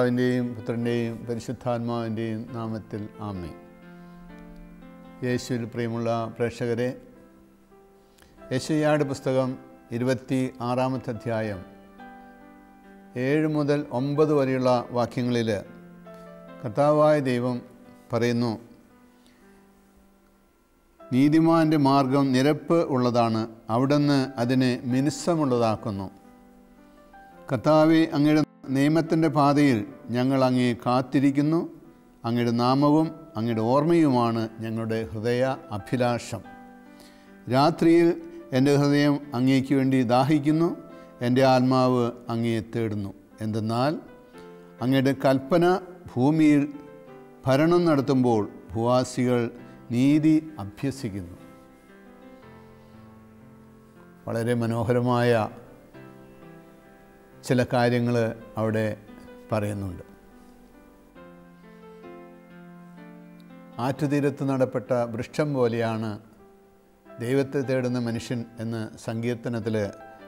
പിതാവിൻ്റെയും പുത്രൻ്റെയും പരിശുദ്ധാത്മാവിൻ്റെയും നാമത്തിൽ ആമേൻ. യേശുവിൽ പ്രിയമുള്ള പ്രേക്ഷകരെ, യെശയ്യായുടെ പുസ്തകം 26-ാമത്തെ അധ്യായം 7 മുതൽ 9 വരെയുള്ള വാക്യങ്ങളിൽ കർത്താവായ ദൈവം പറയുന്നു, നീതിമാൻ്റെ മാർഗം നിരപ്പ് ഉള്ളതാണ്, അവിടുന്ന് അതിനെ മിനുസമുള്ളതാക്കുന്നു. കർത്താവേ, അങ്ങയുടെ നിയമത്തിൻ്റെ പാതയിൽ ഞങ്ങൾ അങ്ങേ കാത്തിരിക്കുന്നു. അങ്ങയുടെ നാമവും അങ്ങയുടെ ഓർമ്മയുമാണ് ഞങ്ങളുടെ ഹൃദയ അഭിലാഷം. രാത്രിയിൽ എൻ്റെ ഹൃദയം അങ്ങേക്ക് വേണ്ടി ദാഹിക്കുന്നു, എൻ്റെ ആത്മാവ് അങ്ങയെ തേടുന്നു. എന്തെന്നാൽ അങ്ങയുടെ കൽപ്പന ഭൂമിയിൽ ഭരണം നടത്തുമ്പോൾ ഭൂവാസികൾ നീതി അഭ്യസിക്കുന്നു. വളരെ മനോഹരമായ ചില കാര്യങ്ങൾ അവിടെ പറയുന്നുണ്ട്. ആറ്റുതീരത്ത് നടപ്പെട്ട വൃക്ഷം പോലെയാണ് ദൈവത്തെ തേടുന്ന മനുഷ്യൻ എന്ന് സങ്കീർത്തനത്തിൽ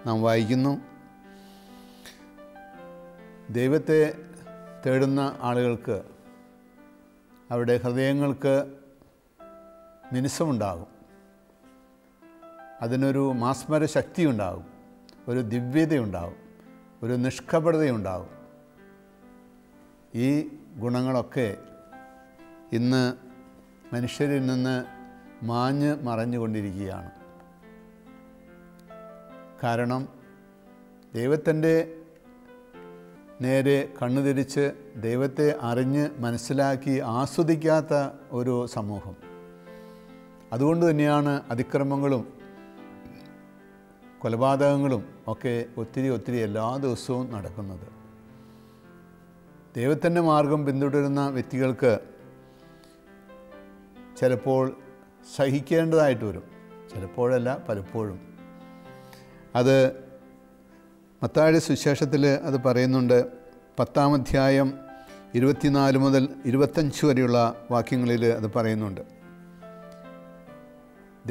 നാം വായിക്കുന്നു. ദൈവത്തെ തേടുന്ന ആളുകൾക്ക് അവരുടെ ഹൃദയങ്ങൾക്ക് മിനുസമുണ്ടാകും, അതിനൊരു മാസ്മര ശക്തിയുണ്ടാകും, ഒരു ദിവ്യതയുണ്ടാകും, ഒരു നിഷ്കപടതയുണ്ടാകും. ഈ ഗുണങ്ങളൊക്കെ ഇന്ന് മനുഷ്യരിൽ നിന്ന് മാഞ്ഞ് മറഞ്ഞുകൊണ്ടിരിക്കുകയാണ്. കാരണം ദൈവത്തിൻ്റെ നേരെ കണ്ണുതിരിച്ച് ദൈവത്തെ അറിഞ്ഞ് മനസ്സിലാക്കി ആസ്വദിക്കാത്ത ഒരു സമൂഹം. അതുകൊണ്ട് തന്നെയാണ് അതിക്രമങ്ങളും കൊലപാതകങ്ങളും ഒക്കെ ഒത്തിരി എല്ലാ ദിവസവും നടക്കുന്നത്. ദൈവത്തിൻ്റെ മാർഗം പിന്തുടരുന്ന വ്യക്തികൾക്ക് ചിലപ്പോൾ സഹിക്കേണ്ടതായിട്ട് വരും, ചിലപ്പോഴല്ല പലപ്പോഴും. അത് മത്തായിയുടെ സുവിശേഷത്തിൽ അത് പറയുന്നുണ്ട്. 10-ാം അധ്യായം 24 മുതൽ 25 വരെയുള്ള വാക്യങ്ങളിൽ അത് പറയുന്നുണ്ട്.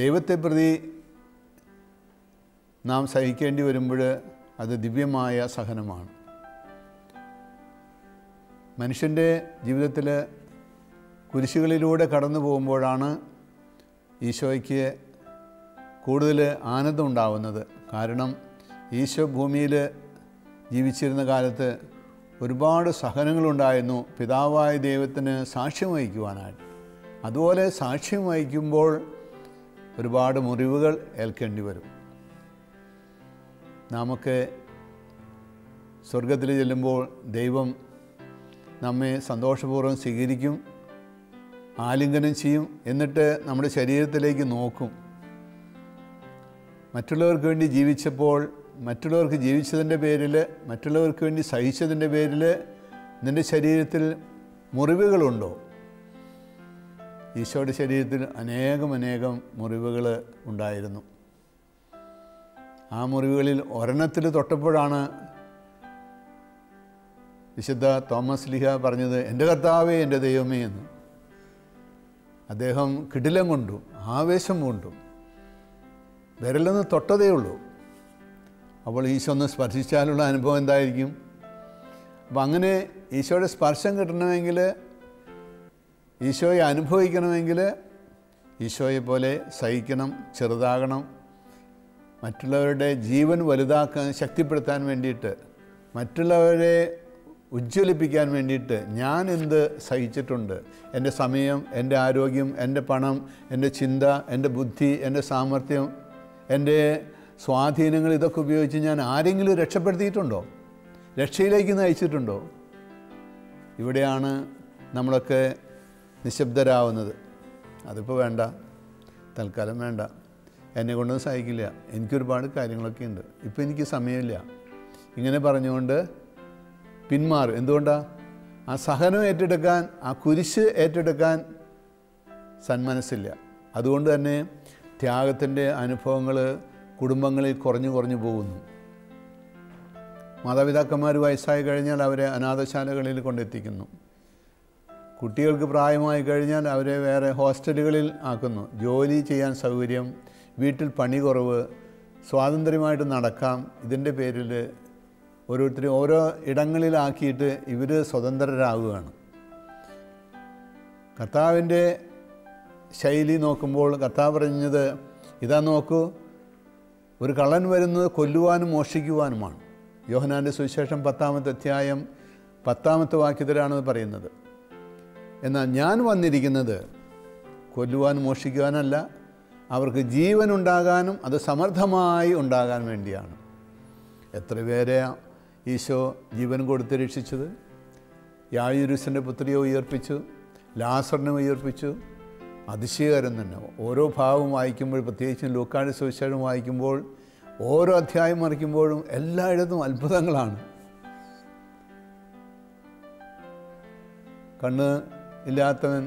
ദൈവത്തെ പ്രതി നാം സഹിക്കേണ്ടി വരുമ്പോൾ അത് ദിവ്യമായ സഹനമാണ്. മനുഷ്യൻ്റെ ജീവിതത്തിൽ കുരിശുകളിലൂടെ കടന്നു പോകുമ്പോഴാണ് ഈശോയ്ക്ക് കൂടുതൽ ആനന്ദം ഉണ്ടാവുന്നത്. കാരണം ഈശോ ഭൂമിയിൽ ജീവിച്ചിരുന്ന കാലത്ത് ഒരുപാട് സഹനങ്ങളുണ്ടായിരുന്നു പിതാവായ ദൈവത്തിന് സാക്ഷ്യം വഹിക്കുവാനായിട്ട്. അതുപോലെ സാക്ഷ്യം വഹിക്കുമ്പോൾ ഒരുപാട് മുറിവുകൾ ഏൽക്കേണ്ടി വരും. നാമൊക്കെ സ്വർഗത്തിൽ ചെല്ലുമ്പോൾ ദൈവം നമ്മെ സന്തോഷപൂർവ്വം സ്വീകരിക്കും, ആലിംഗനം ചെയ്യും, എന്നിട്ട് നമ്മുടെ ശരീരത്തിലേക്ക് നോക്കും. മറ്റുള്ളവർക്ക് വേണ്ടി ജീവിച്ചപ്പോൾ, മറ്റുള്ളവർക്ക് ജീവിച്ചതിൻ്റെ പേരിൽ, മറ്റുള്ളവർക്ക് വേണ്ടി സഹിച്ചതിൻ്റെ പേരിൽ നിൻ്റെ ശരീരത്തിൽ മുറിവുകളുണ്ടോ? ഈശോയുടെ ശരീരത്തിൽ അനേകം മുറിവുകൾ ഉണ്ടായിരുന്നു. ആ മുറിവുകളിൽ ഒരെണ്ണത്തിൽ തൊട്ടപ്പോഴാണ് വിശുദ്ധ തോമസ് ലീഹ പറഞ്ഞത്, എൻ്റെ കർത്താവേ, എൻ്റെ ദൈവമേ എന്ന്. അദ്ദേഹം കിടിലം കൊണ്ടു, ആവേശം കൊണ്ടു, വിരലൊന്ന് തൊട്ടതേ ഉള്ളൂ. അപ്പോൾ ഈശോ ഒന്ന് സ്പർശിച്ചാലുള്ള അനുഭവം എന്തായിരിക്കും? അപ്പം അങ്ങനെ ഈശോയുടെ സ്പർശം കിട്ടണമെങ്കിൽ, ഈശോയെ അനുഭവിക്കണമെങ്കിൽ ഈശോയെ പോലെ സഹിക്കണം, ചെറുതാകണം. മറ്റുള്ളവരുടെ ജീവൻ വലുതാക്കാൻ, ശക്തിപ്പെടുത്താൻ വേണ്ടിയിട്ട്, മറ്റുള്ളവരെ ഉജ്ജ്വലിപ്പിക്കാൻ വേണ്ടിയിട്ട് ഞാൻ എന്ത് സഹിച്ചിട്ടുണ്ട്. എൻ്റെ സമയം, എൻ്റെ ആരോഗ്യം, എൻ്റെ പണം, എൻ്റെ ചിന്ത, എൻ്റെ ബുദ്ധി, എൻ്റെ സാമർഥ്യം, എൻ്റെ സ്വാധീനങ്ങൾ, ഇതൊക്കെ ഉപയോഗിച്ച് ഞാൻ ആരെങ്കിലും രക്ഷപ്പെടുത്തിയിട്ടുണ്ടോ? രക്ഷയിലേക്ക് നയിച്ചിട്ടുണ്ടോ? ഇവിടെയാണ് നമ്മളൊക്കെ നിശബ്ദരാവുന്നത്. അതിപ്പോൾ വേണ്ട, തൽക്കാലം വേണ്ട, എന്നെ കൊണ്ടൊന്നും സഹിക്കില്ല, എനിക്കൊരുപാട് കാര്യങ്ങളൊക്കെ ഉണ്ട്, ഇപ്പോൾ എനിക്ക് സമയമില്ല, ഇങ്ങനെ പറഞ്ഞുകൊണ്ട് പിന്മാറും. എന്തുകൊണ്ടാണ്? ആ സഹനം ഏറ്റെടുക്കാൻ, ആ കുരിശ് ഏറ്റെടുക്കാൻ സന്മനസ്സില്ല. അതുകൊണ്ട് തന്നെ ത്യാഗത്തിൻ്റെ അനുഭവങ്ങൾ കുടുംബങ്ങളിൽ കുറഞ്ഞു പോകുന്നു. മാതാപിതാക്കന്മാർ വയസ്സായി കഴിഞ്ഞാൽ അവരെ അനാഥശാലകളിൽ കൊണ്ടെത്തിക്കുന്നു. കുട്ടികൾക്ക് പ്രായമായി കഴിഞ്ഞാൽ അവരെ വേറെ ഹോസ്റ്റലുകളിൽ ആക്കുന്നു. ജോലി ചെയ്യാൻ സൗകര്യം, വീട്ടിൽ പണി കുറവ്, സ്വാതന്ത്ര്യമായിട്ട് നടക്കാം, ഇതിൻ്റെ പേരിൽ ഓരോരുത്തരും ഓരോ ഇടങ്ങളിലാക്കിയിട്ട് ഇവർ സ്വതന്ത്രരാകുകയാണ്. കർത്താവിൻ്റെ ശൈലി നോക്കുമ്പോൾ കർത്താവ് പറഞ്ഞത്, ഇതാ നോക്കൂ, ഒരു കള്ളൻ വരുന്നത് കൊല്ലുവാനും മോഷ്ടിക്കുവാനുമാണ്. യോഹന്നാൻ്റെ സുവിശേഷം 10-ാമത്തെ അധ്യായം 10-ാമത്തെ വാക്യത്തിലാണത് പറയുന്നത്. എന്നാൽ ഞാൻ വന്നിരിക്കുന്നത് കൊല്ലുവാനും മോഷ്ടിക്കുവാനല്ല, അവർക്ക് ജീവൻ ഉണ്ടാകാനും അത് സമൃദ്ധമായി ഉണ്ടാകാൻ വേണ്ടിയാണ്. എത്ര പേരെ ഈശോ ജീവൻ കൊടുത്ത് രക്ഷിച്ചത്! യായിരൂസിൻ്റെ പുത്രിയെ ഉയർപ്പിച്ചു, ലാസറിനെ ഉയർപ്പിച്ചു. അതിശയകരം തന്നെ. ഓരോ ഭാവം വായിക്കുമ്പോൾ, പ്രത്യേകിച്ചും ലൂക്കായുടെ സുവിശേഷം വായിക്കുമ്പോൾ, ഓരോ അധ്യായം മറിക്കുമ്പോഴും എല്ലായിടത്തും അത്ഭുതങ്ങളാണ്. കണ്ണ് ഇല്ലാത്തവൻ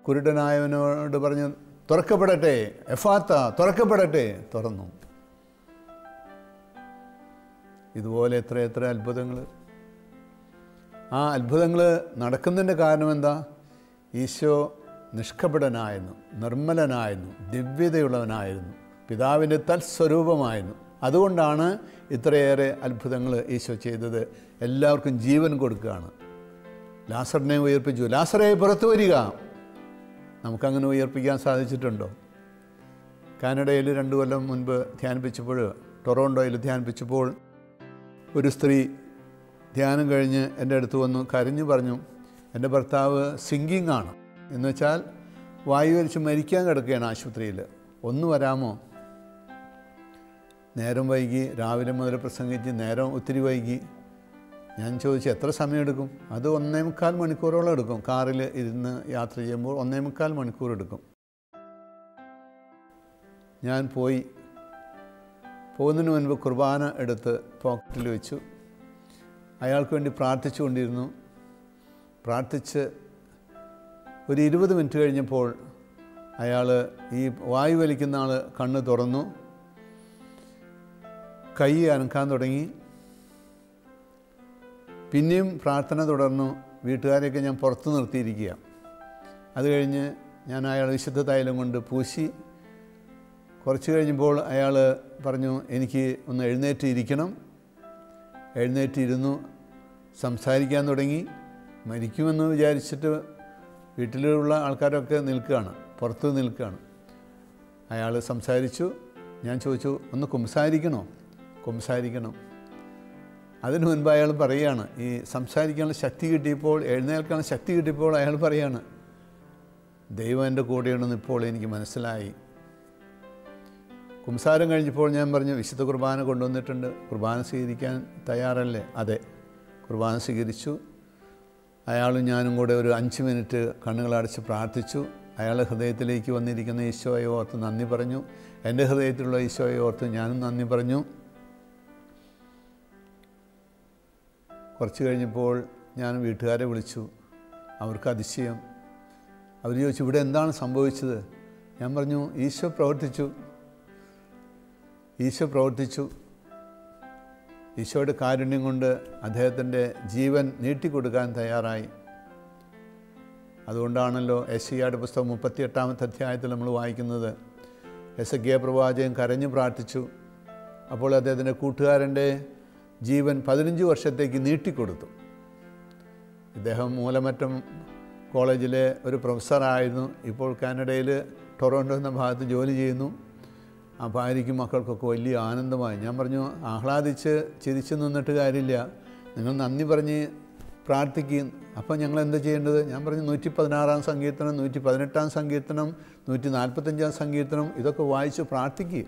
കുരുടനായവനോട് പറഞ്ഞു, തുറക്കപ്പെടട്ടെ, എഫാത്ത, തുറക്കപ്പെടട്ടെ. തുറന്നു. ഇതുപോലെ എത്ര അത്ഭുതങ്ങൾ. ആ അത്ഭുതങ്ങൾ നടക്കുന്നതിൻ്റെ കാരണം എന്താ? ഈശോ നിഷ്കപടനായിരുന്നു, നിർമ്മലനായിരുന്നു, ദിവ്യതയുള്ളവനായിരുന്നു, പിതാവിൻ്റെ തത്സ്വരൂപമായിരുന്നു. അതുകൊണ്ടാണ് ഇത്രയേറെ അത്ഭുതങ്ങൾ ഈശോ ചെയ്തത്. എല്ലാവർക്കും ജീവൻ കൊടുക്കുകയാണ്. ലാസറിനെ ഉയർപ്പിച്ചു. ലാസറെ പുറത്തു വരിക. നമുക്കങ്ങനെ ഉയർപ്പിക്കാൻ സാധിച്ചിട്ടുണ്ടോ? കാനഡയിൽ 2 കൊല്ലം മുൻപ് ധ്യാനിപ്പിച്ചപ്പോൾ, ടൊറോണ്ടോയിൽ ധ്യാനിപ്പിച്ചപ്പോൾ, ഒരു സ്ത്രീ ധ്യാനം കഴിഞ്ഞ് എൻ്റെ അടുത്ത് വന്നു കരഞ്ഞു പറഞ്ഞു, എൻ്റെ ഭർത്താവ് സിങ്കിങ് ആണ്, എന്ന് വെച്ചാൽ വായു വലിച്ച് മരിക്കാൻ കിടക്കുകയാണ് ആശുപത്രിയിൽ, ഒന്ന് വരാമോ? നേരം വൈകി, രാവിലെ മുതൽ പ്രസംഗിച്ച് നേരം ഒത്തിരി വൈകി. ഞാൻ ചോദിച്ചു, എത്ര സമയമെടുക്കും? അത് 1.25 മണിക്കൂറോളം എടുക്കും. കാറിൽ ഇരുന്ന് യാത്ര ചെയ്യുമ്പോൾ 1.25 മണിക്കൂർ എടുക്കും. ഞാൻ പോകുന്നതിന് മുൻപ് കുർബാന എടുത്ത് പോക്കറ്റിൽ വെച്ചു. അയാൾക്ക് വേണ്ടി പ്രാർത്ഥിച്ചുകൊണ്ടിരുന്നു. പ്രാർത്ഥിച്ച് ഒരു 20 മിനിറ്റ് കഴിഞ്ഞപ്പോൾ അയാൾ, ഈ വായു വലിക്കുന്ന ആൾ, കണ്ണ് തുറന്നു, കൈ അനക്കാൻ തുടങ്ങി. പിന്നെയും പ്രാർത്ഥന തുടർന്നു. വീട്ടുകാരെയൊക്കെ ഞാൻ പുറത്ത് നിർത്തിയിരിക്കുക. അത് കഴിഞ്ഞ് ഞാൻ അയാൾ വിശുദ്ധ തൈലം കൊണ്ട് പൂശി. കുറച്ച് കഴിഞ്ഞപ്പോൾ അയാൾ പറഞ്ഞു, എനിക്ക് ഒന്ന് എഴുന്നേറ്റ് ഇരിക്കണം. എഴുന്നേറ്റിരുന്നു, സംസാരിക്കാൻ തുടങ്ങി. മരിക്കുമെന്ന് വിചാരിച്ചിട്ട് വീട്ടിലുള്ള ആൾക്കാരൊക്കെ നിൽക്കുകയാണ്, പുറത്ത് നിൽക്കുകയാണ്. അയാൾ സംസാരിച്ചു. ഞാൻ ചോദിച്ചു, ഒന്ന് കുമ്പസാരിക്കണോ? കുമ്പസാരിക്കണം. അതിനു മുൻപ് അയാൾ പറയുകയാണ്, ഈ സംസാരിക്കാനുള്ള ശക്തി കിട്ടിയപ്പോൾ, എഴുന്നേൽക്കാനുള്ള ശക്തി കിട്ടിയപ്പോൾ അയാൾ പറയുകയാണ്, ദൈവം എൻ്റെ കൂടെയുണ്ടെന്ന് ഇപ്പോൾ എനിക്ക് മനസ്സിലായി. കുംസാരം കഴിഞ്ഞപ്പോൾ ഞാൻ പറഞ്ഞു, വിശുദ്ധ കുർബാന കൊണ്ടുവന്നിട്ടുണ്ട്, കുർബാന സ്വീകരിക്കാൻ തയ്യാറല്ലേ? അതെ. കുർബാന സ്വീകരിച്ചു. അയാളും ഞാനും കൂടെ ഒരു 5 മിനിറ്റ് കണ്ണുകളടച്ച് പ്രാർത്ഥിച്ചു. അയാളുടെ ഹൃദയത്തിലേക്ക് വന്നിരിക്കുന്ന ഈശോയെ ഓർത്ത് നന്ദി പറഞ്ഞു. എൻ്റെ ഹൃദയത്തിലുള്ള ഈശോയെ ഓർത്ത് ഞാനും നന്ദി പറഞ്ഞു. കുറച്ച് കഴിഞ്ഞപ്പോൾ ഞാൻ വീട്ടുകാരെ വിളിച്ചു. അവർക്ക് അതിശയം. അവർ ചോദിച്ചു, ഇവിടെ എന്താണ് സംഭവിച്ചത്? ഞാൻ പറഞ്ഞു, ഈശോ പ്രവർത്തിച്ചു. ഈശോ പ്രവർത്തിച്ചു. ഈശോയുടെ കാരുണ്യം കൊണ്ട് അദ്ദേഹത്തിൻ്റെ ജീവൻ നീട്ടിക്കൊടുക്കാൻ തയ്യാറായി. അതുകൊണ്ടാണല്ലോ യെശയ്യായുടെ പുസ്തകം 38-ാമത്തെ അധ്യായത്തിൽ നമ്മൾ വായിക്കുന്നത്, യെശയ്യാ പ്രവാചകൻ കരഞ്ഞു പ്രാർത്ഥിച്ചു. അപ്പോൾ അദ്ദേഹത്തിൻ്റെ കൂട്ടുകാരൻ്റെ ജീവൻ 15 വർഷത്തേക്ക് നീട്ടിക്കൊടുത്തു. ഇദ്ദേഹം മൂലമറ്റം കോളേജിലെ ഒരു പ്രൊഫസറായിരുന്നു. ഇപ്പോൾ കാനഡയിൽ ടൊറോണ്ടോ എന്ന ഭാഗത്ത് ജോലി ചെയ്യുന്നു. ആ ഭാര്യയ്ക്കും മക്കൾക്കൊക്കെ വലിയ ആനന്ദമായി. ഞാൻ പറഞ്ഞു, ആഹ്ലാദിച്ച് ചിരിച്ചു നിന്നിട്ട് കാര്യമില്ല, നിങ്ങൾ നന്ദി പറഞ്ഞ് പ്രാർത്ഥിക്കും. അപ്പോൾ ഞങ്ങൾ എന്താ ചെയ്യേണ്ടത്? ഞാൻ പറഞ്ഞു, 116-ാം സങ്കീർത്തനം, 118-ാം സങ്കീർത്തനം, 145-ാം സങ്കീർത്തനം, ഇതൊക്കെ വായിച്ച് പ്രാർത്ഥിക്കുക.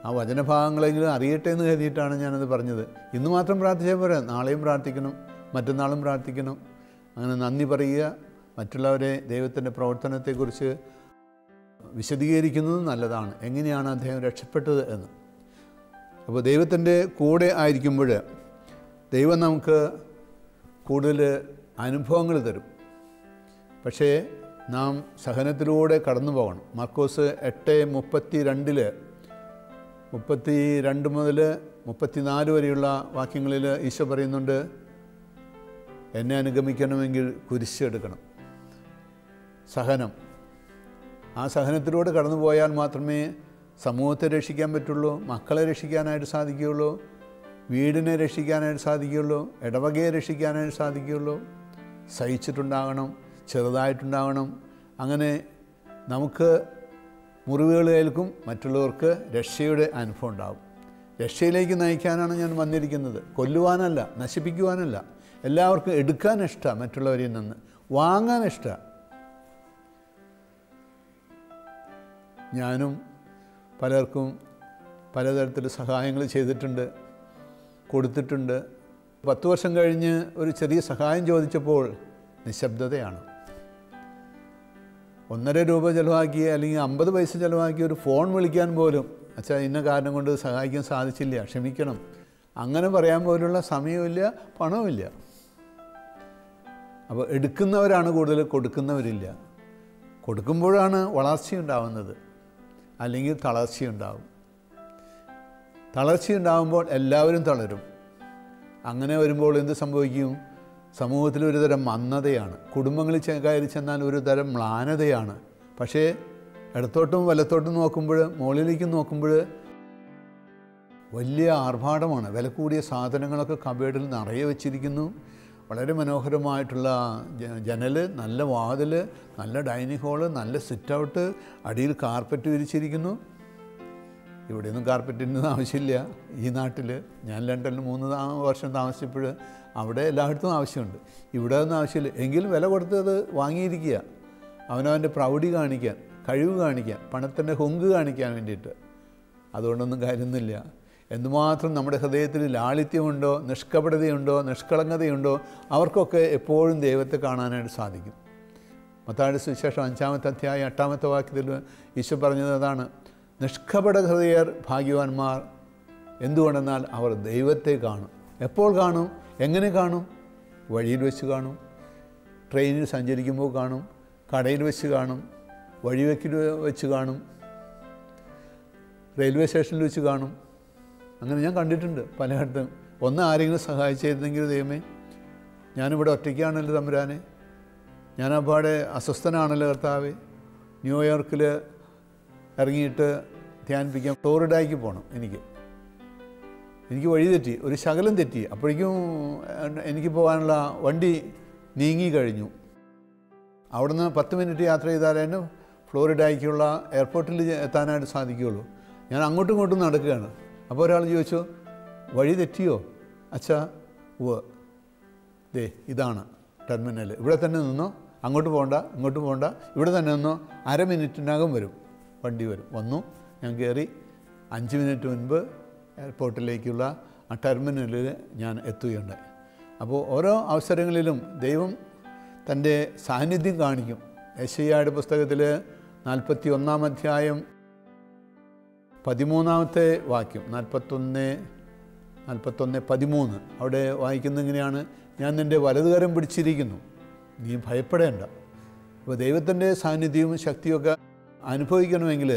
ആ വചനഭാഗങ്ങളെങ്കിലും അറിയട്ടെ എന്ന് കരുതിയിട്ടാണ് ഞാനത് പറഞ്ഞത്. ഇന്ന് മാത്രം പ്രാർത്ഥിച്ചാൽ പോരാ, നാളെയും പ്രാർത്ഥിക്കണം, മറ്റന്നാളും പ്രാർത്ഥിക്കണം. അങ്ങനെ നന്ദി പറയുക, മറ്റുള്ളവരെ ദൈവത്തിൻ്റെ പ്രവർത്തനത്തെക്കുറിച്ച് വിശദീകരിക്കുന്നത് നല്ലതാണ്, എങ്ങനെയാണ് അദ്ദേഹം രക്ഷപ്പെട്ടത് എന്ന്. അപ്പോൾ ദൈവത്തിൻ്റെ കൂടെ ആയിരിക്കുമ്പോൾ ദൈവം നമുക്ക് കൂടുതൽ അനുഭവങ്ങൾ തരും. പക്ഷേ നാം സഹനത്തിലൂടെ കടന്നു പോകണം. മാർക്കോസ് 8:32 32 മുതൽ 34 വരെയുള്ള വാക്യങ്ങളിൽ ഈശോ പറയുന്നുണ്ട്, എന്നെ അനുഗമിക്കണമെങ്കിൽ കുരിശെടുക്കണം. സഹനം. ആ സഹനത്തിലൂടെ കടന്നു പോയാൽ മാത്രമേ സമൂഹത്തെ രക്ഷിക്കാൻ പറ്റുള്ളൂ, മക്കളെ രക്ഷിക്കാനായിട്ട് സാധിക്കുകയുള്ളൂ, വീടിനെ രക്ഷിക്കാനായിട്ട് സാധിക്കുകയുള്ളൂ, ഇടവകയെ രക്ഷിക്കാനായിട്ട് സാധിക്കുകയുള്ളൂ. സഹിച്ചിട്ടുണ്ടാകണം, ചെറുതായിട്ടുണ്ടാകണം. അങ്ങനെ നമുക്ക് മുറിവുകൾ ഏൽക്കും, മറ്റുള്ളവർക്ക് രക്ഷയുടെ അനുഭവം ഉണ്ടാകും. രക്ഷയിലേക്ക് നയിക്കാനാണ് ഞാൻ വന്നിരിക്കുന്നത്, കൊല്ലുവാനല്ല, നശിപ്പിക്കുവാനല്ല. എല്ലാവർക്കും എടുക്കാൻ ഇഷ്ടമാണ്, മറ്റുള്ളവരിൽ നിന്ന് വാങ്ങാൻ ഇഷ്ടമാണ്. ഞാനും പലർക്കും പലതരത്തിൽ സഹായങ്ങൾ ചെയ്തിട്ടുണ്ട്, കൊടുത്തിട്ടുണ്ട്. 10 വർഷം കഴിഞ്ഞ് ഒരു ചെറിയ സഹായം ചോദിച്ചപ്പോൾ നിശബ്ദതയാണ്. 1.5 രൂപ ചിലവാക്കി അല്ലെങ്കിൽ 50 പൈസ ചിലവാക്കി ഒരു ഫോൺ വിളിക്കാൻ പോലും, അച്ഛാ ഇന്ന കാരണം കൊണ്ട് സഹായിക്കാൻ സാധിച്ചില്ല, ക്ഷമിക്കണം, അങ്ങനെ പറയാൻ പോലുള്ള സമയമില്ല, പണവുമില്ല. അപ്പോൾ എടുക്കുന്നവരാണ് കൂടുതൽ, കൊടുക്കുന്നവരില്ല. കൊടുക്കുമ്പോഴാണ് വളർച്ചയുണ്ടാവുന്നത്, അല്ലെങ്കിൽ തളർച്ചയുണ്ടാവും. തളർച്ചയുണ്ടാകുമ്പോൾ എല്ലാവരും തളരും. അങ്ങനെ വരുമ്പോൾ എന്ത് സംഭവിക്കും? സമൂഹത്തിൽ ഒരു തരം മന്ദതയാണ്, കുടുംബങ്ങളിൽ കയറി ചെന്നാൽ ഒരു തരം മ്ലാനതയാണ്. പക്ഷേ ഇടത്തോട്ടും വലത്തോട്ടും നോക്കുമ്പോൾ, മുകളിലേക്കും നോക്കുമ്പോൾ വലിയ ആർഭാടമാണ്. വില കൂടിയ സാധനങ്ങളൊക്കെ കബേഡിൽ നിറയെ വെച്ചിരിക്കുന്നു. വളരെ മനോഹരമായിട്ടുള്ള ജനൽ, നല്ല വാതിൽ, നല്ല ഡൈനിങ് ഹാള്, നല്ല സിറ്റ് ഔട്ട്, അടിയിൽ കാർപ്പറ്റ് വിരിച്ചിരിക്കുന്നു. ഇവിടെയൊന്നും കാർപ്പറ്റിൻ്റെ ആവശ്യമില്ല ഈ നാട്ടിൽ. ഞാൻ ലണ്ടനിൽ 3 വർഷം താമസിച്ചപ്പോൾ അവിടെ എല്ലായിടത്തും ആവശ്യമുണ്ട്, ഇവിടെ ഒന്നും ആവശ്യമില്ല. എങ്കിലും വില കൊടുത്തത് വാങ്ങിയിരിക്കുക, അവനവൻ്റെ പ്രൗഢി കാണിക്കാൻ, കഴിവ് കാണിക്കാൻ, പണത്തിൻ്റെ ഹുങ്ക് കാണിക്കാൻ വേണ്ടിയിട്ട്. അതുകൊണ്ടൊന്നും കാര്യമൊന്നുമില്ല. എന്തുമാത്രം നമ്മുടെ ഹൃദയത്തിൽ ലാളിത്യമുണ്ടോ, നിഷ്കപടതയുണ്ടോ, നിഷ്കളങ്കതയുണ്ടോ, അവർക്കൊക്കെ എപ്പോഴും ദൈവത്തെ കാണാനായിട്ട് സാധിക്കും. മത്തായിയുടെ സുവിശേഷം 5-ാമത്തെ അധ്യായം 8-ാമത്തെ വാക്യത്തിൽ ഈശോ പറഞ്ഞത് അതാണ്, നിഷ്കപട ഹൃദയർ ഭാഗ്യവാന്മാർ. എന്തുകൊണ്ടെന്നാൽ അവർ ദൈവത്തെ കാണും. എപ്പോൾ കാണും? എങ്ങനെ കാണും? വഴിയിൽ വെച്ച് കാണും, ട്രെയിനിൽ സഞ്ചരിക്കുമ്പോൾ കാണും, കടയിൽ വെച്ച് കാണും, വഴിവെക്കിൽ വെച്ച് കാണും, റെയിൽവേ സ്റ്റേഷനിൽ വെച്ച് കാണും. അങ്ങനെ ഞാൻ കണ്ടിട്ടുണ്ട് പലയിടത്തും. ആരെങ്കിലും സഹായിച്ചിരുന്നെങ്കിൽ ദൈവമേ, ഞാനിവിടെ ഒറ്റയ്ക്കാണല്ലോ തമ്പുരാനെ, ഞാനപ്പാടെ അസ്വസ്ഥനാണല്ലോ കർത്താവേ. ന്യൂയോർക്കിൽ ഇറങ്ങിയിട്ട് ധ്യാനിപ്പിക്കാൻ ഫ്ലോറിഡയ്ക്ക് പോകണം. എനിക്ക് വഴി തെറ്റി, ഒരു ശകലം തെറ്റി. അപ്പോഴേക്കും എനിക്ക് പോകാനുള്ള വണ്ടി നീങ്ങി കഴിഞ്ഞു. അവിടുന്ന് 10 മിനിറ്റ് യാത്ര ചെയ്താലേ ഫ്ലോറിഡയ്ക്കുള്ള എയർപോർട്ടിൽ എത്താനായിട്ട് സാധിക്കുകയുള്ളൂ. ഞാൻ അങ്ങോട്ടും ഇങ്ങോട്ടും നടക്കുകയാണ്. അപ്പോൾ ഒരാൾ ചോദിച്ചു, വഴി തെറ്റിയോ? അച്ഛാ, ദേ ഇതാണ് ടെർമിനൽ, ഇവിടെ തന്നെ നിന്നോ, അങ്ങോട്ട് പോകണ്ട, ഇങ്ങോട്ട് പോകണ്ട, ഇവിടെ തന്നെ നിന്നോ, 1/2 മിനിറ്റിനകം വരും, വണ്ടി വരും. വന്നു, ഞാൻ കയറി. 5 മിനിറ്റ് മുൻപ് എയർപോർട്ടിലേക്കുള്ള ആ ടെർമിനലിൽ ഞാൻ എത്തുകയുണ്ടായി. അപ്പോൾ ഓരോ അവസരങ്ങളിലും ദൈവം തൻ്റെ സാന്നിധ്യം കാണിക്കും. യെശയ്യായുടെ പുസ്തകത്തിൽ 41-ാം അധ്യായം 13-ാമത്തെ വാക്യം, 41:13 അവിടെ വായിക്കുന്നത് ഇങ്ങനെയാണ്, ഞാൻ നിൻ്റെ വലതുകരം പിടിച്ചിരിക്കുന്നു, നീ ഭയപ്പെടേണ്ട. അപ്പോൾ ദൈവത്തിൻ്റെ സാന്നിധ്യവും ശക്തിയൊക്കെ അനുഭവിക്കണമെങ്കിൽ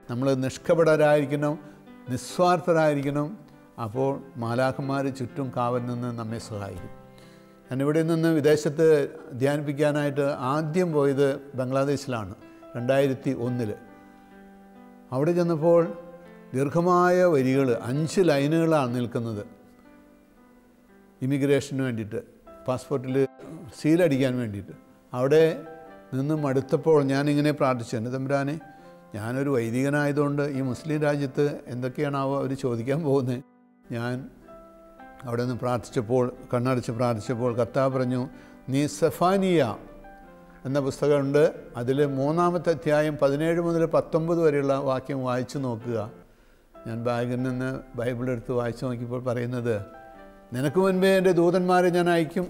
നമ്മൾ നിഷ്കപടരായിരിക്കണം, നിസ്വാർത്ഥരായിരിക്കണം. അപ്പോൾ മാലാഖമാർ ചുറ്റും കാവൽ നിന്ന് നമ്മെ സഹായിക്കും. ഞാനിവിടെ നിന്ന് വിദേശത്ത് ധ്യാനിപ്പിക്കാനായിട്ട് ആദ്യം പോയത് ബംഗ്ലാദേശിലാണ് 2001. അവിടെ ചെന്നപ്പോൾ ദീർഘമായ വരികൾ, 5 ലൈനുകളാണ് നിൽക്കുന്നത് ഇമിഗ്രേഷന് വേണ്ടിയിട്ട്, പാസ്പോർട്ടിൽ സീലടിക്കാൻ വേണ്ടിയിട്ട്. അവിടെ നിന്ന് മടുത്തപ്പോൾ ഞാനിങ്ങനെ പ്രാർത്ഥിച്ചു, എൻ്റെ തമ്പുരാനെ, ഞാനൊരു വൈദികനായതുകൊണ്ട് ഈ മുസ്ലിം രാജ്യത്ത് എന്തൊക്കെയാണാവോ അവർ ചോദിക്കാൻ പോകുന്നത്. ഞാൻ അവിടെ നിന്ന് പ്രാർത്ഥിച്ചപ്പോൾ, കണ്ണടച്ച് പ്രാർത്ഥിച്ചപ്പോൾ കർത്താവ് പറഞ്ഞു, നീ സെഫാനിയ എന്ന പുസ്തകമുണ്ട്, അതിൽ 3-ാമത്തെ അധ്യായം 17 മുതൽ 19 വരെയുള്ള വാക്യം വായിച്ചു നോക്കുക. ഞാൻ ബാഗിൽ നിന്ന് ബൈബിൾ എടുത്ത് വായിച്ചു നോക്കിയപ്പോൾ പറയുന്നത്, നിനക്ക് മുൻപേ എൻ്റെ ദൂതന്മാരെ ഞാൻ അയക്കും,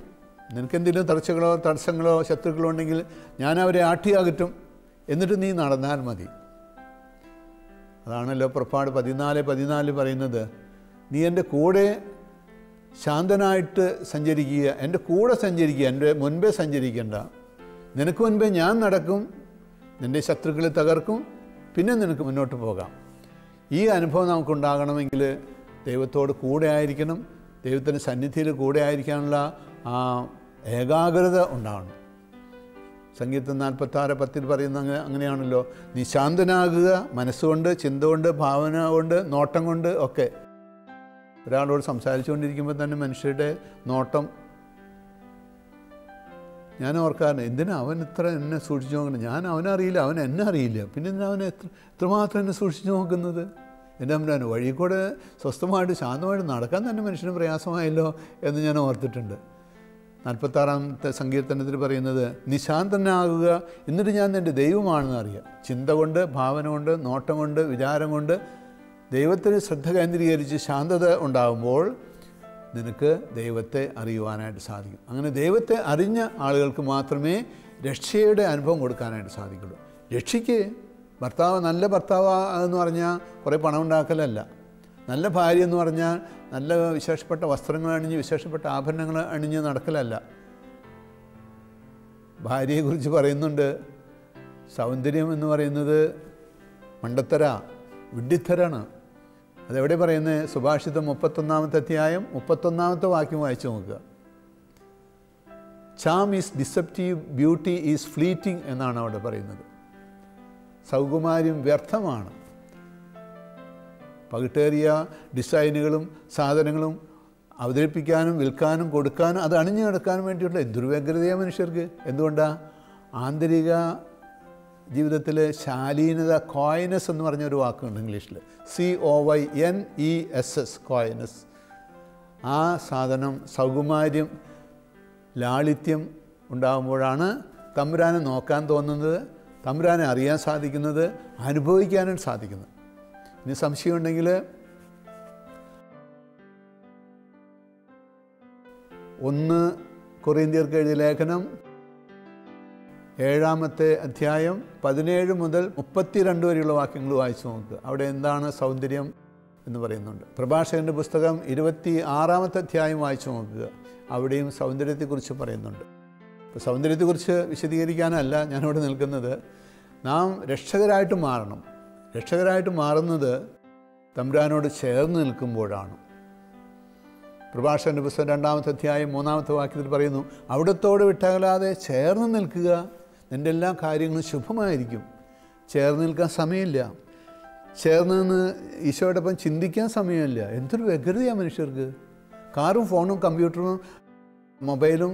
നിനക്കെന്തെങ്കിലും തടസ്സങ്ങളോ ശത്രുക്കളോ ഉണ്ടെങ്കിൽ ഞാൻ അവരെ ആട്ടിയകറ്റും, എന്നിട്ട് നീ നടന്നാൽ മതി. അതാണല്ലോ പുറപ്പാട് 14:14 പറയുന്നത്, നീ എൻ്റെ കൂടെ ശാന്തനായിട്ട് സഞ്ചരിക്കുക, എൻ്റെ കൂടെ സഞ്ചരിക്കുക, എൻ്റെ മുൻപേ സഞ്ചരിക്കേണ്ട. നിനക്ക് മുൻപേ ഞാൻ നടക്കും, നിൻ്റെ ശത്രുക്കളെ തകർക്കും, പിന്നെ നിനക്ക് മുന്നോട്ട് പോകാം. ഈ അനുഭവം നമുക്കുണ്ടാകണമെങ്കിൽ ദൈവത്തോട് കൂടെ ആയിരിക്കണം, ദൈവത്തിൻ്റെ സന്നിധിയിൽ കൂടെ ആയിരിക്കാനുള്ള ആ ഏകാഗ്രത ഉണ്ടാകണം. സംഗീതം 46:10 പറയുന്ന അങ്ങനെയാണല്ലോ, നീ ശാന്തനാകുക, മനസ്സുകൊണ്ട്, ചിന്ത കൊണ്ട്, ഭാവന കൊണ്ട്, നോട്ടം കൊണ്ട് ഒക്കെ. ഒരാളോട് സംസാരിച്ചുകൊണ്ടിരിക്കുമ്പോൾ തന്നെ മനുഷ്യരുടെ നോട്ടം ഞാൻ ഓർക്കാറുണ്ട്, എന്തിനാ അവൻ ഇത്ര എന്നെ സൂക്ഷിച്ചു നോക്കുന്നത്? ഞാൻ അവനറിയില്ല, അവൻ എന്നെ അറിയില്ല, പിന്നെ എന്തിനാ അവനെ എത്രമാത്രം എന്നെ സൂക്ഷിച്ചു നോക്കുന്നത്? എൻ്റെ അമ്മ വഴി കൂടെ സ്വസ്ഥമായിട്ട് ശാന്തമായിട്ട് നടക്കാൻ തന്നെ മനുഷ്യന് പ്രയാസമായല്ലോ എന്ന് ഞാൻ ഓർത്തിട്ടുണ്ട്. 46-ാമത്തെ സങ്കീർത്തനത്തിൽ പറയുന്നത്, നിശാന്തനാകുക, എന്നിട്ട് ഞാൻ എൻ്റെ ദൈവമാണെന്ന് അറിയാം. ചിന്ത കൊണ്ട്, ഭാവന കൊണ്ട്, നോട്ടം കൊണ്ട്, വിചാരം കൊണ്ട് ദൈവത്തിന് ശ്രദ്ധ കേന്ദ്രീകരിച്ച് ശാന്തത ഉണ്ടാകുമ്പോൾ നിനക്ക് ദൈവത്തെ അറിയുവാനായിട്ട് സാധിക്കും. അങ്ങനെ ദൈവത്തെ അറിഞ്ഞ ആളുകൾക്ക് മാത്രമേ രക്ഷയുടെ അനുഭവം കൊടുക്കാനായിട്ട് സാധിക്കുള്ളൂ. രക്ഷയ്ക്ക് ഭർത്താവ്, നല്ല ഭർത്താവ് എന്ന് പറഞ്ഞാൽ കുറേ പണം ഉണ്ടാക്കലല്ല. നല്ല ഭാര്യ എന്ന് പറഞ്ഞാൽ നല്ല വിശേഷപ്പെട്ട വസ്ത്രങ്ങൾ അണിഞ്ഞ്, വിശേഷപ്പെട്ട ആഭരണങ്ങൾ അണിഞ്ഞ് നടക്കലല്ല. ഭാര്യയെക്കുറിച്ച് പറയുന്നുണ്ട്, സൗന്ദര്യം എന്ന് പറയുന്നത് മണ്ടത്തര, വിഡ്ഢിത്തരാണ്. അതെവിടെ പറയുന്നത്? സുഭാഷിതം 31-ാമത്തെ അധ്യായം 31-ാമത്തെ വാക്യം വായിച്ചു നോക്കുക. Charm is deceptive, beauty is fleeting എന്നാണ് അവിടെ പറയുന്നത്. സൗകുമാര്യം വ്യർത്ഥമാണ്. പകിട്ടേറിയ ഡിസൈനുകളും സാധനങ്ങളും അവതരിപ്പിക്കാനും വിൽക്കാനും കൊടുക്കാനും അത് അണിഞ്ഞു നടക്കാനും വേണ്ടിയുള്ള എന്തൊരു വ്യഗ്രതയാണ് മനുഷ്യർക്ക്. എന്തുകൊണ്ടാണ്? ആന്തരിക ജീവിതത്തിൽ ശാലീനത, കോയിനസ് എന്ന് പറഞ്ഞൊരു വാക്കുണ്ട് ഇംഗ്ലീഷിൽ, COYNESS, കോയിനസ്. ആ സാധനം, സൗകുമാര്യം, ലാളിത്യം ഉണ്ടാകുമ്പോഴാണ് തമ്പുരാനെ നോക്കാൻ തോന്നുന്നത്, തമ്പുരാനെ അറിയാൻ സാധിക്കുന്നത്, അനുഭവിക്കാനും സാധിക്കുന്നത്. ഇനി സംശയമുണ്ടെങ്കിൽ 1 കൊറിന്ത്യർക്ക് എഴുതിയ ലേഖനം 7-ാമത്തെ അധ്യായം 17 മുതൽ 32 വരെയുള്ള വാക്യങ്ങൾ വായിച്ചു നോക്കുക. അവിടെ എന്താണ് സൗന്ദര്യം എന്ന് പറയുന്നുണ്ട്. പ്രഭാഷകൻ്റെ പുസ്തകം 26-ാമത്തെ അധ്യായം വായിച്ചു നോക്കുക. അവിടെയും സൗന്ദര്യത്തെക്കുറിച്ച് പറയുന്നുണ്ട്. ഇപ്പോൾ സൗന്ദര്യത്തെക്കുറിച്ച് വിശദീകരിക്കാനല്ല ഞാനിവിടെ നിൽക്കുന്നത്. നാം രക്ഷകരായിട്ട് മാറണം. രക്ഷകരായിട്ട് മാറുന്നത് തമ്പുരാനോട് ചേർന്ന് നിൽക്കുമ്പോഴാണ്. പ്രഭാഷകൻ്റെ പുസ്തകം 2-ാമത്തെ അധ്യായം 3-ാമത്തെ വാക്യത്തിൽ പറയുന്നു, അവിടത്തോട് വിട്ടകലാതെ ചേർന്ന് നിൽക്കുക, നിൻ്റെ എല്ലാ കാര്യങ്ങളും ശുഭമായിരിക്കും. ചേർന്ന് നിൽക്കാൻ സമയമില്ല, ചേർന്ന് നിന്ന് ഈശോയോടൊപ്പം ചിന്തിക്കാൻ സമയമില്ല. എന്തൊരു വ്യഗ്രതയാണ് മനുഷ്യർക്ക്. കാറും ഫോണും കമ്പ്യൂട്ടറും മൊബൈലും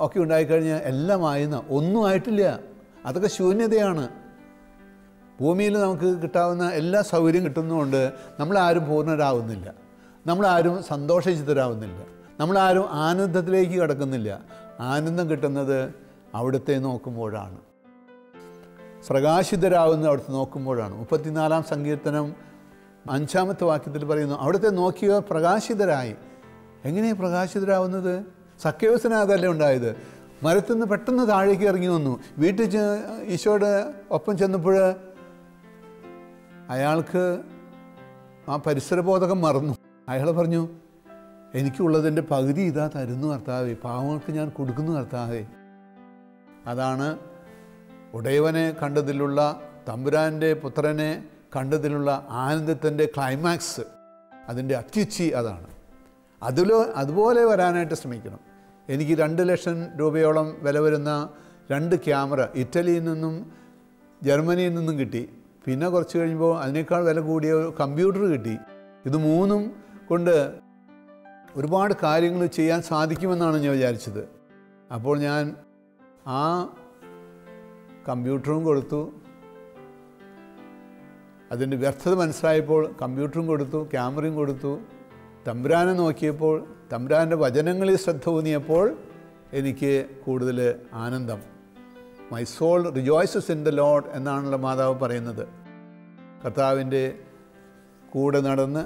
ഒക്കെ ഉണ്ടായിക്കഴിഞ്ഞാൽ എല്ലാം ആയിരുന്ന ഒന്നും ആയിട്ടില്ല. അതൊക്കെ ശൂന്യതയാണ്. ഭൂമിയിൽ നമുക്ക് കിട്ടാവുന്ന എല്ലാ സൗകര്യം കിട്ടുന്നതുകൊണ്ട് നമ്മളാരും പൂർണ്ണരാകുന്നില്ല, നമ്മളാരും സന്തോഷചിത്തരാകുന്നില്ല, നമ്മളാരും ആനന്ദത്തിലേക്ക് കടക്കുന്നില്ല. ആനന്ദം കിട്ടുന്നത് അവിടുത്തെ നോക്കുമ്പോഴാണ്, പ്രകാശിതരാകുന്നത് അവിടുത്തെ നോക്കുമ്പോഴാണ്. 34-ാം സങ്കീർത്തനം 5-ാമത്തെ വാക്യത്തിൽ പറയുന്നു, അവിടുത്തെ നോക്കിയവർ പ്രകാശിതരായി. എങ്ങനെയാണ് പ്രകാശിതരാകുന്നത്? സക്കേവസിന് അതല്ലേ ഉണ്ടായത്. മരത്തിൽ നിന്ന് പെട്ടെന്ന് താഴേക്ക് ഇറങ്ങി വന്നു. വീട്ടിൽ ഈശോയുടെ ഒപ്പം ചെന്നപ്പോൾ അയാൾക്ക് ആ പരിസരബോധകം മറന്നു. അയാൾ പറഞ്ഞു, എനിക്കുള്ളതിൻ്റെ പകുതി ഇതാ തരുന്നു കർത്താവേ, പാവങ്ങൾക്ക് ഞാൻ കൊടുക്കുന്നു കർത്താവേ. അതാണ് ഉടയവനെ കണ്ടതിലുള്ള, തമ്പുരാൻ്റെ പുത്രനെ കണ്ടതിലുള്ള ആനന്ദത്തിൻ്റെ ക്ലൈമാക്സ്, അതിൻ്റെ അത്യുച്ചി അതാണ്. അതുപോലെ വരാനായിട്ട് ശ്രമിക്കണം. എനിക്ക് 2 ലക്ഷം രൂപയോളം വില വരുന്ന 2 ക്യാമറ ഇറ്റലിയിൽ നിന്നും ജർമ്മനിയിൽ നിന്നും കിട്ടി. പിന്നെ കുറച്ച് കഴിയുമ്പോൾ അതിനേക്കാൾ വില കൂടിയ ഒരു കമ്പ്യൂട്ടർ കിട്ടി. ഇത് 3ഉം കൊണ്ട് ഒരുപാട് കാര്യങ്ങൾ ചെയ്യാൻ സാധിക്കുമെന്നാണ് ഞാൻ വിചാരിച്ചത്. അപ്പോൾ ഞാൻ ആ കമ്പ്യൂട്ടറും കൊടുത്തു. അതിൻ്റെ വ്യർത്ഥത മനസ്സിലായപ്പോൾ കമ്പ്യൂട്ടറും കൊടുത്തു, ക്യാമറയും കൊടുത്തു. തമ്പുരാനെ നോക്കിയപ്പോൾ, തമ്പുരാൻ്റെ വചനങ്ങളിൽ ശ്രദ്ധ ഊന്നിയപ്പോൾ എനിക്ക് കൂടുതൽ ആനന്ദം. My soul rejoices in the Lord എന്നാണല്ലോ മാതാവ് പറയുന്നത്. കർത്താവിൻ്റെ കൂടെ നടന്ന്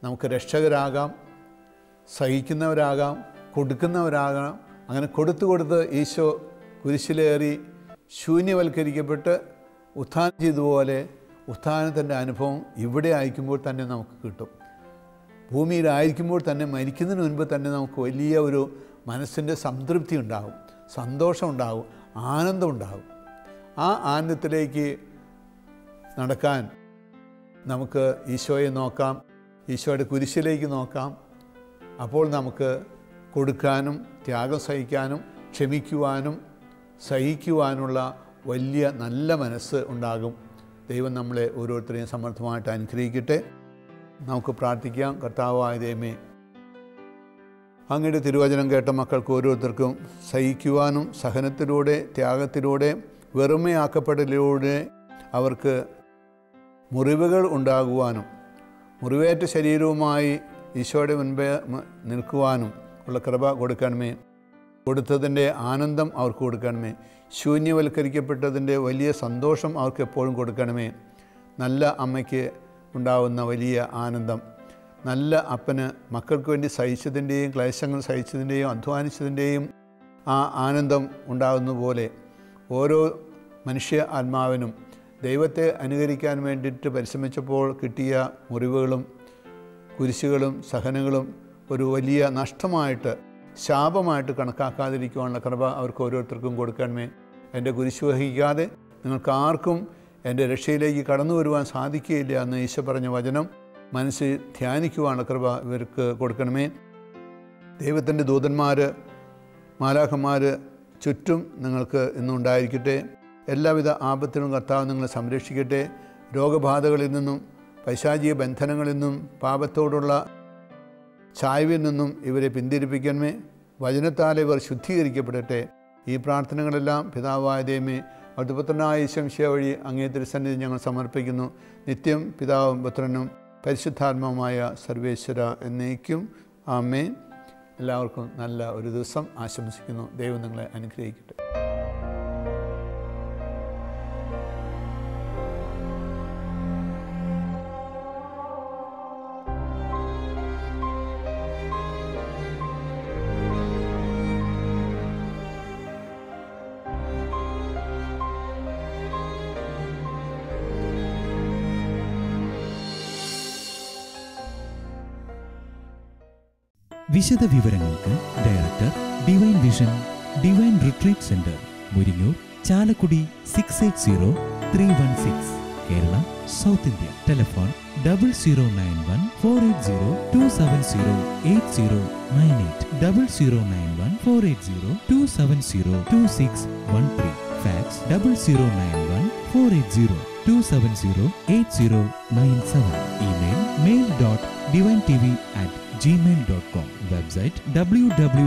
നമുക്ക് രക്ഷകരാകാം, സഹിക്കുന്നവരാകാം, കൊടുക്കുന്നവരാകാം. അങ്ങനെ കൊടുത്ത് ഈശോ കുരിശിലേറി ശൂന്യവൽക്കരിക്കപ്പെട്ട് ഉത്ഥാനം ചെയ്തതുപോലെ ഉത്ഥാനത്തിൻ്റെ അനുഭവം ഇവിടെ അയക്കുമ്പോൾ തന്നെ നമുക്ക് കിട്ടും. ഭൂമിയിലായിരിക്കുമ്പോൾ തന്നെ, മരിക്കുന്നതിന് മുൻപ് തന്നെ നമുക്ക് വലിയ ഒരു മനസ്സിൻ്റെ സംതൃപ്തി ഉണ്ടാകും, സന്തോഷം ഉണ്ടാകും, ആനന്ദം ഉണ്ടാകും. ആ ആനന്ദത്തിലേക്ക് നടക്കാൻ നമുക്ക് ഈശോയെ നോക്കാം, ഈശോയുടെ കുരിശിലേക്ക് നോക്കാം. അപ്പോൾ നമുക്ക് കൊടുക്കാനും ത്യാഗം സഹിക്കാനും ക്ഷമിക്കുവാനും സഹിക്കുവാനുള്ള വലിയ നല്ല മനസ്സ് ഉണ്ടാകും. ദൈവം നമ്മളെ ഓരോരുത്തരെയും സമർത്ഥമായിട്ട് അനുഗ്രഹിക്കട്ടെ. നമുക്ക് പ്രാർത്ഥിക്കാം. കർത്താവായ ദൈവമേ, അങ്ങയുടെ തിരുവചനം കേട്ട മക്കൾക്ക് ഓരോരുത്തർക്കും സഹിക്കുവാനും സഹനത്തിലൂടെ, ത്യാഗത്തിലൂടെ, വെറുമയാക്കപ്പെടലിലൂടെ അവർക്ക് മുറിവുകൾ ഉണ്ടാകുവാനും മുറിവേറ്റ ശരീരവുമായി ഈശോയുടെ മുൻപേ നിൽക്കുവാനും ഉള്ള കൃപ കൊടുക്കണമേ. കൊടുത്തതിൻ്റെ ആനന്ദം അവർക്ക് കൊടുക്കണമേ. ശൂന്യവൽക്കരിക്കപ്പെട്ടതിൻ്റെ വലിയ സന്തോഷം അവർക്ക് എപ്പോഴും കൊടുക്കണമേ. നല്ല അമ്മയ്ക്ക് ഉണ്ടാകുന്ന വലിയ ആനന്ദം, നല്ല അപ്പന് മക്കൾക്ക് വേണ്ടി സഹിച്ചതിൻ്റെയും ക്ലേശങ്ങൾ സഹിച്ചതിൻ്റെയും അധ്വാനിച്ചതിൻ്റെയും ആ ആനന്ദം ഉണ്ടാകുന്ന പോലെ ഓരോ മനുഷ്യ ആത്മാവിനും ദൈവത്തെ അനുകരിക്കാൻ വേണ്ടിയിട്ട് പരിശ്രമിച്ചപ്പോൾ കിട്ടിയ മുറിവുകളും കുരിശുകളും സഹനങ്ങളും ഒരു വലിയ നഷ്ടമായിട്ട്, ശാപമായിട്ട് കണക്കാക്കാതിരിക്കുവാനുള്ള കൃപ അവർക്ക് ഓരോരുത്തർക്കും കൊടുക്കണമേ. എൻ്റെ കുരിശ് വഹിക്കാതെ നിങ്ങൾക്കാർക്കും എൻ്റെ രക്ഷയിലേക്ക് കടന്നു വരുവാൻ സാധിക്കുകയില്ല എന്ന് ഈശോ പറഞ്ഞ വചനം മനസ്സിൽ ധ്യാനിക്കുവാനുള്ള കൃപ ഇവർക്ക് കൊടുക്കണമേ. ദൈവത്തിൻ്റെ ദൂതന്മാർ, മാലാഖന്മാർ ചുറ്റും നിങ്ങൾക്ക് ഇന്നുണ്ടായിരിക്കട്ടെ. എല്ലാവിധ ആപത്തിനും കർത്താവ് നിങ്ങളെ സംരക്ഷിക്കട്ടെ. രോഗബാധകളിൽ നിന്നും, പൈശാചിക ബന്ധനങ്ങളിൽ നിന്നും, പാപത്തോടുള്ള ചായ്വിൽ നിന്നും ഇവരെ പിന്തിരിപ്പിക്കണമേ. വചനത്താൽ ഇവർ ശുദ്ധീകരിക്കപ്പെടട്ടെ. ഈ പ്രാർത്ഥനകളെല്ലാം പിതാവായ ദൈവമേ, അവിടുത്തെ പുത്രനായ ഈശോ മിശിഹാ വഴി അങ്ങേ തിരുസന്നിധി ഞങ്ങൾ സമർപ്പിക്കുന്നു. നിത്യം പിതാവും പുത്രനും പരിശുദ്ധാത്മാവുമായ സർവേശ്വര എന്നേക്കും ആമേൻ. എല്ലാവർക്കും നല്ല ഒരു ദിവസം ആശംസിക്കുന്നു. ദൈവം നിങ്ങളെ അനുഗ്രഹിക്കട്ടെ. വിശദ വിവരങ്ങൾക്ക് director, divine vision, divine retreat centre, Muringoor, Chalakudy 680316, Kerala, south India. Telephone 0091 480 270 8098, 0091 480 270 2613. Fax 0091 480 270 8097. Email mail.divinetv@gmail.com. Website www.drcm.org.